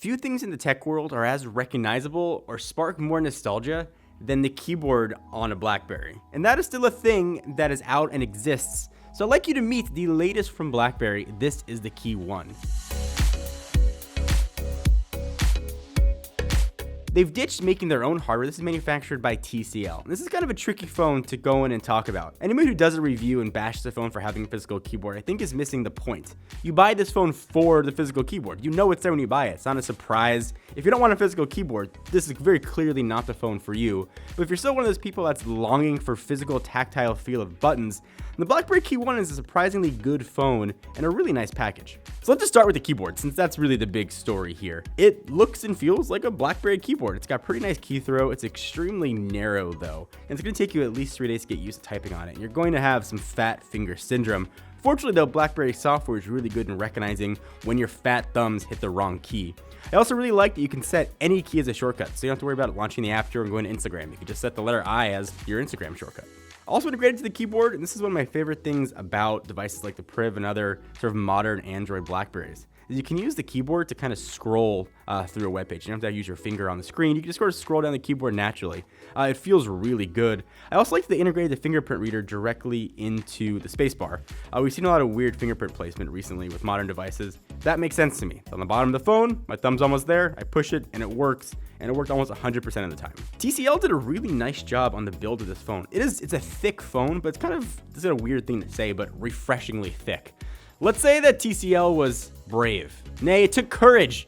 Few things in the tech world are as recognizable or spark more nostalgia than the keyboard on a BlackBerry. And that is still a thing that is out and exists. So I'd like you to meet the latest from BlackBerry. This is the KeyOne. They've ditched making their own hardware. This is manufactured by TCL. This is kind of a tricky phone to go in and talk about. Anyone who does a review and bashes the phone for having a physical keyboard, I think is missing the point. You buy this phone for the physical keyboard. You know it's there when you buy it. It's not a surprise. If you don't want a physical keyboard, this is very clearly not the phone for you. But if you're still one of those people that's longing for physical tactile feel of buttons, the BlackBerry KeyOne is a surprisingly good phone and a really nice package. So let's just start with the keyboard, since that's really the big story here. It looks and feels like a BlackBerry keyboard. It's got pretty nice key throw. It's extremely narrow though, and it's going to take you at least 3 days to get used to typing on it. You're going to have some fat finger syndrome. Fortunately though, BlackBerry software is really good in recognizing when your fat thumbs hit the wrong key. I also really like that you can set any key as a shortcut, so you don't have to worry about launching the app store and going to Instagram. You can just set the letter I as your Instagram shortcut. Also integrated to the keyboard, and this is one of my favorite things about devices like the Priv and other sort of modern Android BlackBerries, is you can use the keyboard to kind of scroll through a web page. You don't have to use your finger on the screen. You can just sort of scroll down the keyboard naturally. It feels really good. I also like that they integrated the Fingerprint Reader directly into the spacebar. We've seen a lot of weird fingerprint placement recently with modern devices. That makes sense to me. It's on the bottom of the phone, my thumb's almost there, I push it, and it works. And it worked almost 100% of the time. TCL did a really nice job on the build of this phone. It's a thick phone, but this is a weird thing to say, but refreshingly thick. Let's say that TCL was brave. Nay, it took courage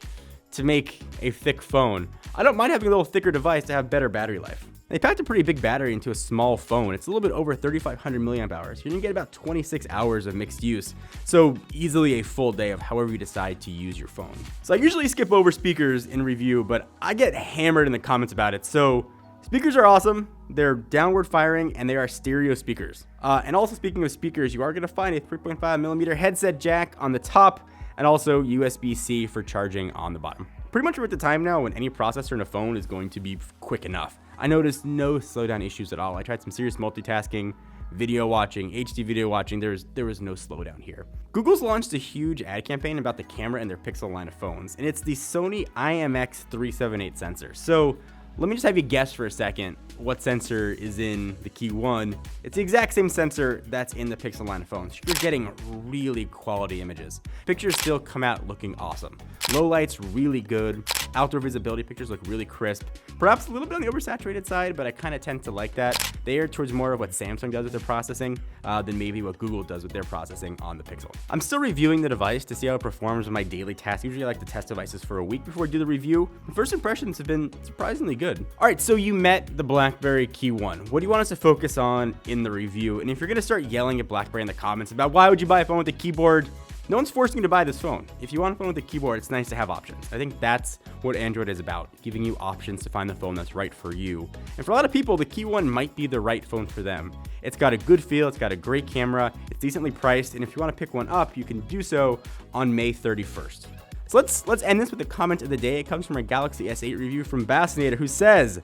to make a thick phone. I don't mind having a little thicker device to have better battery life. They packed a pretty big battery into a small phone. It's a little bit over 3,500 milliamp hours. You're gonna get about 26 hours of mixed use. So easily a full day of however you decide to use your phone. So I usually skip over speakers in review, but I get hammered in the comments about it. So speakers are awesome. They're downward firing and they are stereo speakers. And also speaking of speakers, you are gonna find a 3.5 millimeter headset jack on the top and also USB-C for charging on the bottom. Pretty much we're at the time now when any processor in a phone is going to be quick enough. I noticed no slowdown issues at all. I tried some serious multitasking, video watching, HD video watching. There was no slowdown here. Google's launched a huge ad campaign about the camera in their Pixel line of phones, and it's the Sony IMX378 sensor. So let me just have you guess for a second what sensor is in the KeyOne. It's the exact same sensor that's in the Pixel line of phones. You're getting really quality images. Pictures still come out looking awesome. Low light's really good. Outdoor visibility pictures look really crisp. Perhaps a little bit on the oversaturated side, but I kind of tend to like that. They are towards more of what Samsung does with their processing than maybe what Google does with their processing on the Pixel. I'm still reviewing the device to see how it performs with my daily tasks. Usually I like to test devices for a week before I do the review. First impressions have been surprisingly good. All right, so you met the BlackBerry KeyOne. What do you want us to focus on in the review? And if you're gonna start yelling at BlackBerry in the comments about why would you buy a phone with a keyboard, no one's forcing you to buy this phone. If you want a phone with a keyboard, it's nice to have options. I think that's what Android is about, giving you options to find the phone that's right for you. And for a lot of people, the KeyOne might be the right phone for them. It's got a good feel, it's got a great camera, it's decently priced, and if you want to pick one up, you can do so on May 31st. So let's end this with the comment of the day. It comes from a Galaxy S8 review from Bassinator, who says,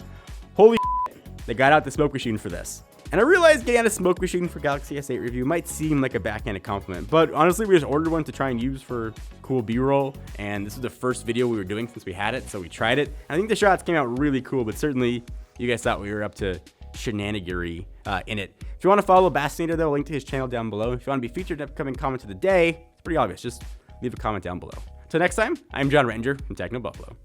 "Holy shit, they got out the smoke machine for this." And I realize getting out a smoke machine for Galaxy S8 review might seem like a backhanded compliment, but honestly, we just ordered one to try and use for cool B-roll, and this is the first video we were doing since we had it, so we tried it. I think the shots came out really cool, but certainly you guys thought we were up to shenanigery in it. If you want to follow Bassinator, though, link to his channel down below. If you want to be featured in upcoming comment of the day, it's pretty obvious. Just leave a comment down below. Till next time, I'm John Ranger from Techno Buffalo.